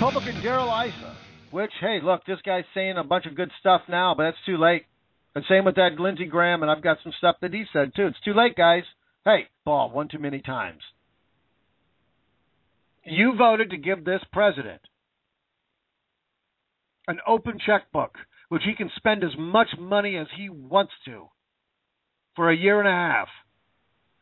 Republican Darrell Issa, which, hey, look, this guy's saying a bunch of good stuff now, but that's too late. And same with that Lindsey Graham, and I've got some stuff that he said, too. It's too late, guys. Hey, ball, one too many times. You voted to give this president an open checkbook, which he can spend as much money as he wants to for a year and a half.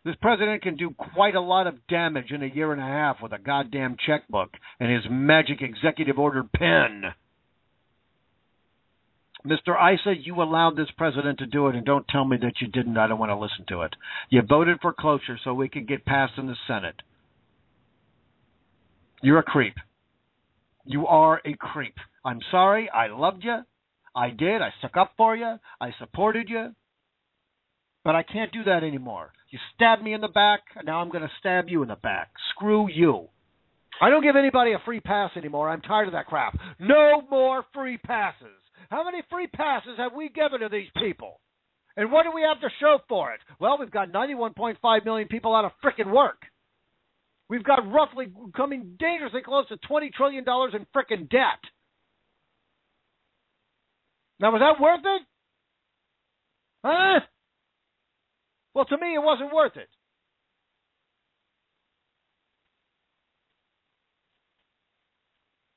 This president can do quite a lot of damage in a year and a half with a goddamn checkbook and his magic executive order pen. Mr. Issa, you allowed this president to do it, and don't tell me that you didn't. I don't want to listen to it. You voted for cloture so we could get passed in the Senate. You're a creep. You are a creep. I'm sorry. I loved you. I did. I stuck up for you. I supported you. But I can't do that anymore. You stabbed me in the back, and now I'm going to stab you in the back. Screw you. I don't give anybody a free pass anymore. I'm tired of that crap. No more free passes. How many free passes have we given to these people? And what do we have to show for it? Well, we've got 91.5 million people out of frickin' work. We've got roughly coming dangerously close to $20 trillion in frickin' debt. Now, was that worth it? Huh? Well, to me, it wasn't worth it.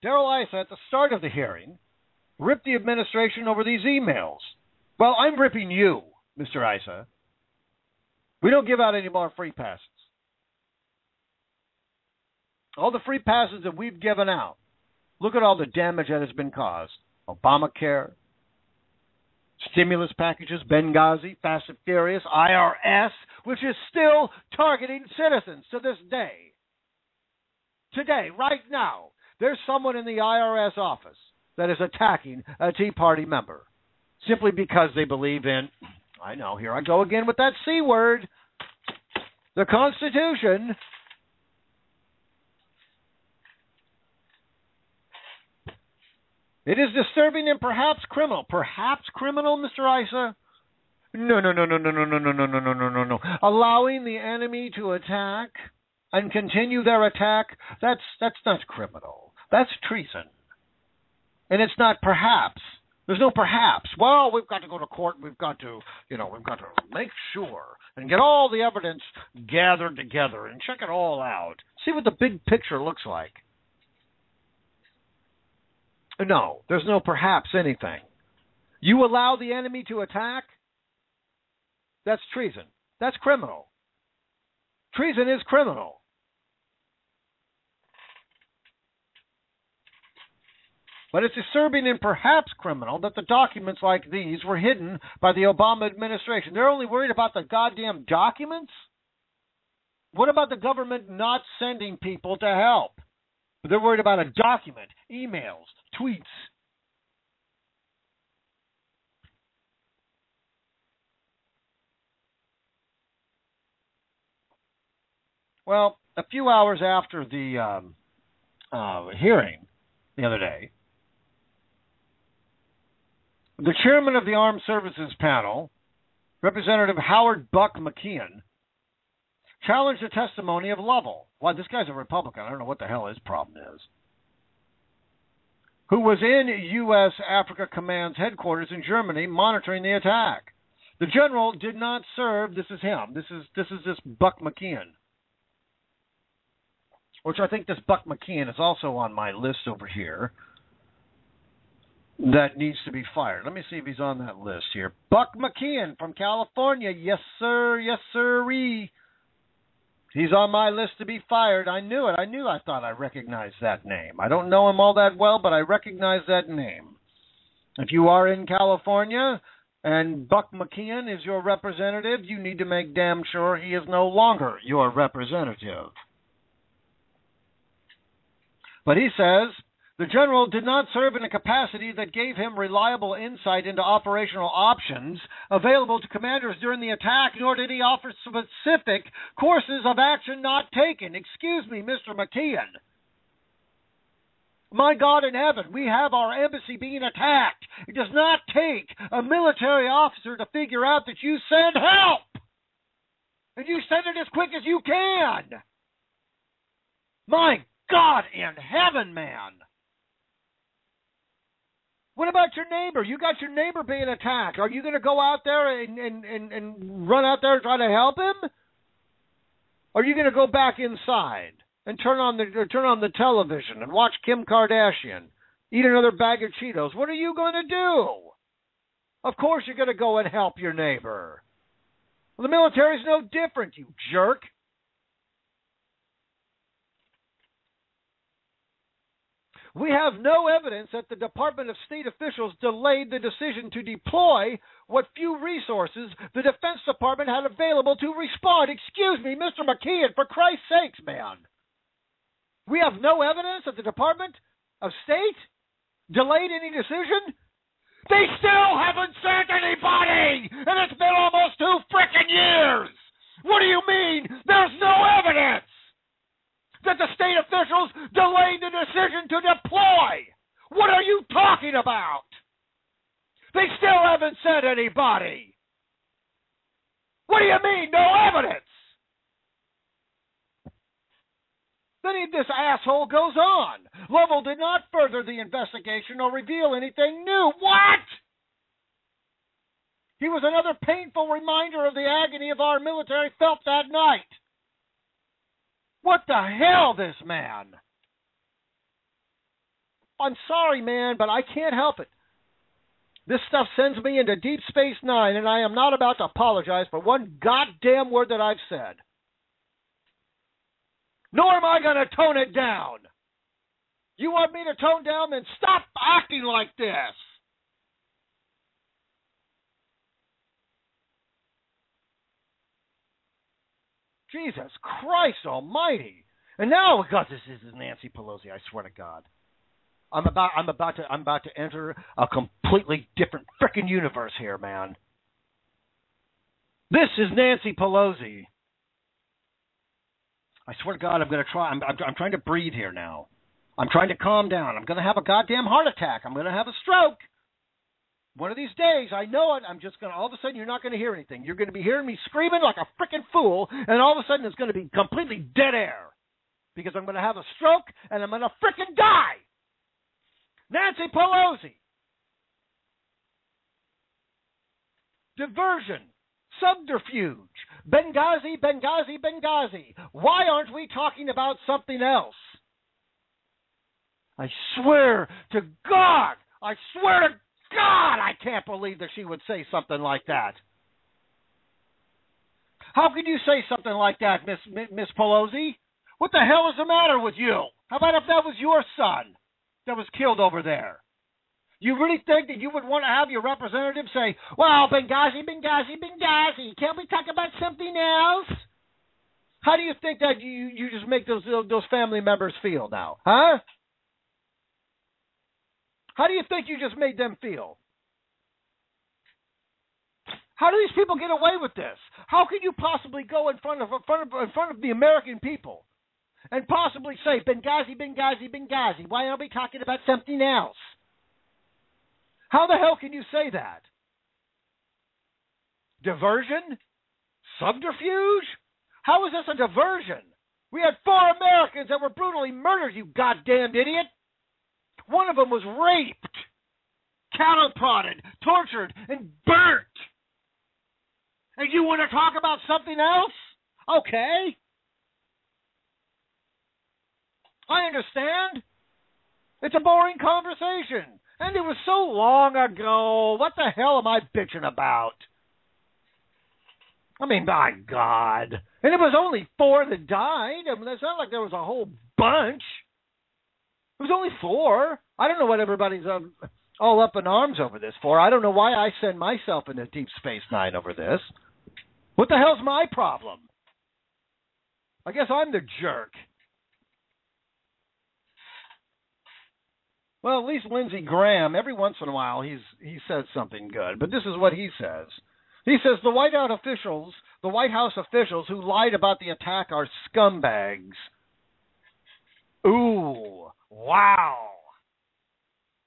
Darrell Issa, at the start of the hearing, ripped the administration over these emails. Well, I'm ripping you, Mr. Issa. We don't give out any more free passes. All the free passes that we've given out, look at all the damage that has been caused. Obamacare, stimulus packages, Benghazi, Fast and Furious, IRS, which is still targeting citizens to this day. Today, right now, there's someone in the IRS office that is attacking a Tea Party member simply because they believe in, I know, here I go again with that C word, the Constitution. It is disturbing and perhaps criminal. Perhaps criminal, Mr. Issa? No. Allowing the enemy to attack and continue their attack, that's not criminal. That's treason. And it's not perhaps. There's no perhaps. Well, we've got to go to court. We've got to make sure and get all the evidence gathered together and check it all out. See what the big picture looks like. No, there's no perhaps anything. You allow the enemy to attack? That's treason. That's criminal. Treason is criminal. But it's disturbing and perhaps criminal that the documents like these were hidden by the Obama administration. They're only worried about the goddamn documents? What about the government not sending people to help? They're worried about a document, emails, tweets. Well, a few hours after the hearing the other day, the chairman of the Armed Services Panel, Representative Howard Buck McKeon, challenged the testimony of Lovell. Well, this guy's a Republican. I don't know what the hell his problem is. Who was in U.S. Africa Command's headquarters in Germany monitoring the attack. The general did not serve. This is him. This is Buck McKeon. Which I think this Buck McKeon is also on my list over here. That needs to be fired. Let me see if he's on that list here. Buck McKeon from California. Yes, sir. Yes, sir-ree. He's on my list to be fired. I knew it. I thought I recognized that name. I don't know him all that well, but I recognize that name. If you are in California and Buck McKeon is your representative, you need to make damn sure he is no longer your representative. But he says, the general did not serve in a capacity that gave him reliable insight into operational options available to commanders during the attack, nor did he offer specific courses of action not taken. Excuse me, Mr. McKeon. My God in heaven, we have our embassy being attacked. It does not take a military officer to figure out that you send help. And you send it as quick as you can. My God in heaven, man. What about your neighbor? You got your neighbor being attacked. Are you going to go out there and run out there and try to help him? Or are you going to go back inside and turn on the television and watch Kim Kardashian eat another bag of Cheetos? What are you going to do? Of course you're going to go and help your neighbor. Well, the military's no different, you jerk. We have no evidence that the Department of State officials delayed the decision to deploy what few resources the Defense Department had available to respond. Excuse me, Mr. McKeon, for Christ's sakes, man. We have no evidence that the Department of State delayed any decision? They still haven't sent anybody, and it's been almost 2 frickin' years. What do you mean there's no evidence that the state officials delayed the decision to deploy? What are you talking about? They still haven't sent anybody. What do you mean, no evidence? Then this asshole goes on. Lovell did not further the investigation or reveal anything new. What? He was another painful reminder of the agony of our military felt that night. What the hell, this man? I'm sorry, man, but I can't help it. This stuff sends me into Deep Space Nine, and I am not about to apologize for one goddamn word that I've said. Nor am I going to tone it down. You want me to tone down? Then stop acting like this. Jesus Christ Almighty! And now, God, this is Nancy Pelosi. I swear to God, I'm about to enter a completely different frickin' universe here, man. This is Nancy Pelosi. I swear to God, I'm going to try. I'm trying to breathe here now. I'm trying to calm down. I'm going to have a goddamn heart attack. I'm going to have a stroke. One of these days, I know it, I'm just going to, all of a sudden, you're not going to hear anything. You're going to be hearing me screaming like a frickin' fool, and all of a sudden, it's going to be completely dead air. Because I'm going to have a stroke, and I'm going to frickin' die. Nancy Pelosi. Diversion. Subterfuge. Benghazi, Benghazi, Benghazi. Why aren't we talking about something else? I swear to God, I can't believe that she would say something like that. How could you say something like that, Miss Pelosi? What the hell is the matter with you? How about if that was your son that was killed over there? You really think that you would want to have your representative say, well, Benghazi, Benghazi, Benghazi, can't we talk about something else? How do you think that you just make those family members feel now, huh? How do you think you just made them feel? How do these people get away with this? How can you possibly go in front of the American people and possibly say, Benghazi, Benghazi, Benghazi, why aren't we talking about something else? How the hell can you say that? Diversion? Subterfuge? How is this a diversion? We had 4 Americans that were brutally murdered, you goddamn idiot. One of them was raped, cattle prodded, tortured, and burnt. And you want to talk about something else? Okay. I understand. It's a boring conversation. And it was so long ago. What the hell am I bitching about? I mean, my God. And it was only 4 that died. I mean, it's not like there was a whole bunch. It was only 4. I don't know what everybody's all up in arms over this for. I don't know why I send myself into Deep Space Nine over this. What the hell's my problem? I guess I'm the jerk. Well, at least Lindsey Graham, every once in a while, he says something good. But this is what he says. He says the White House officials who lied about the attack are scumbags. Ooh, wow.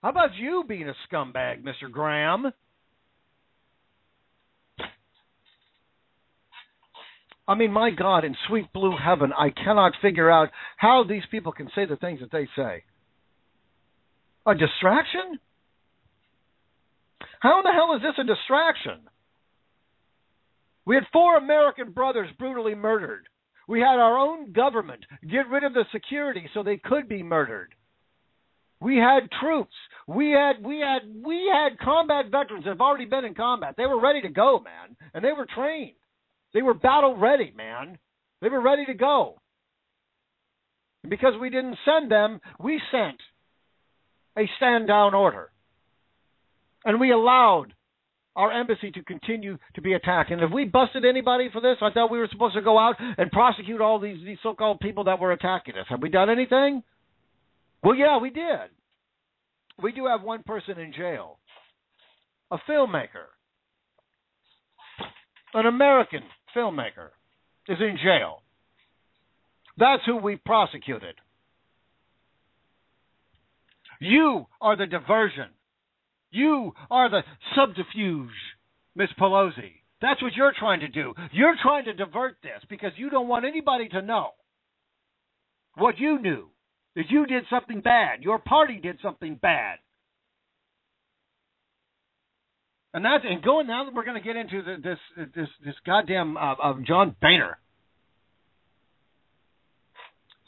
How about you being a scumbag, Mr. Graham? I mean, my God, in sweet blue heaven, I cannot figure out how these people can say the things that they say. A distraction? How in the hell is this a distraction? We had 4 American brothers brutally murdered. We had our own government get rid of the security so they could be murdered. We had troops. We had combat veterans that have already been in combat. They were ready to go, man, and they were trained. They were battle ready, man. They were ready to go. And because we didn't send them, we sent a stand-down order. And we allowed our embassy to continue to be attacked. And if we busted anybody for this, I thought we were supposed to go out and prosecute all these so-called people that were attacking us. Have we done anything? Well, yeah, we did. We do have one person in jail. A filmmaker. An American filmmaker is in jail. That's who we prosecuted. You are the diversion. You are the subterfuge, Miss Pelosi. That's what you're trying to do. You're trying to divert this because you don't want anybody to know what you knew, that you did something bad. Your party did something bad. And going now that we're going to get into this goddamn John Boehner.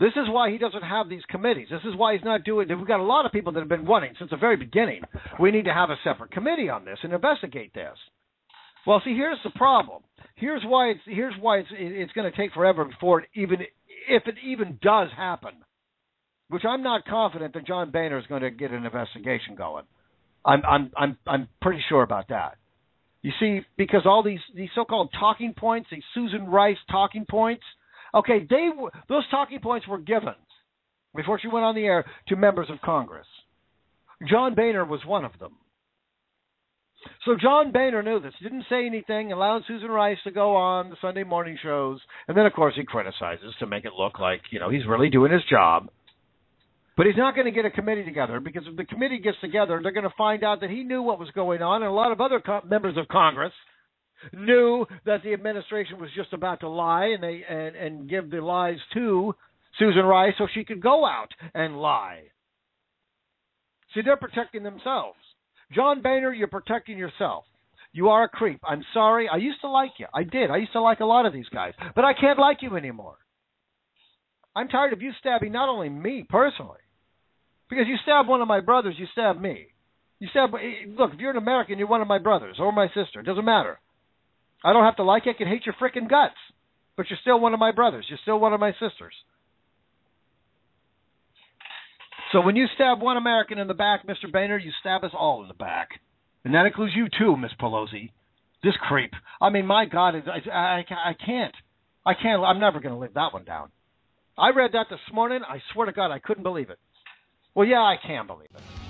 This is why he doesn't have these committees. This is why he's not doing it. We've got a lot of people that have been wanting since the very beginning. We need to have a separate committee on this and investigate this. Well, see, here's the problem. Here's why it's going to take forever before if it even does happen. Which I'm not confident that John Boehner is going to get an investigation going. I'm pretty sure about that. You see, because all these so-called talking points, these Susan Rice talking points. Okay, those talking points were given before she went on the air to members of Congress. John Boehner was one of them. So John Boehner knew this, didn't say anything, allowed Susan Rice to go on the Sunday morning shows, and then, of course, he criticizes to make it look like, he's really doing his job. But he's not going to get a committee together, because if the committee gets together, they're going to find out that he knew what was going on, and a lot of other members of Congress knew that the administration was just about to lie and give the lies to Susan Rice so she could go out and lie. See, they're protecting themselves. John Boehner, you're protecting yourself. You are a creep. I'm sorry. I used to like you. I did. I used to like a lot of these guys. But I can't like you anymore. I'm tired of you stabbing not only me personally, because you stab one of my brothers, you stab me. Look, if you're an American, you're one of my brothers or my sister. It doesn't matter. I don't have to like you. I can hate your freaking guts. But you're still one of my brothers. You're still one of my sisters. So when you stab one American in the back, Mr. Boehner, you stab us all in the back. And that includes you too, Miss Pelosi. This creep. I mean, my God, I can't. I'm never going to live that one down. I read that this morning. I swear to God, I couldn't believe it. Well, yeah, I can believe it.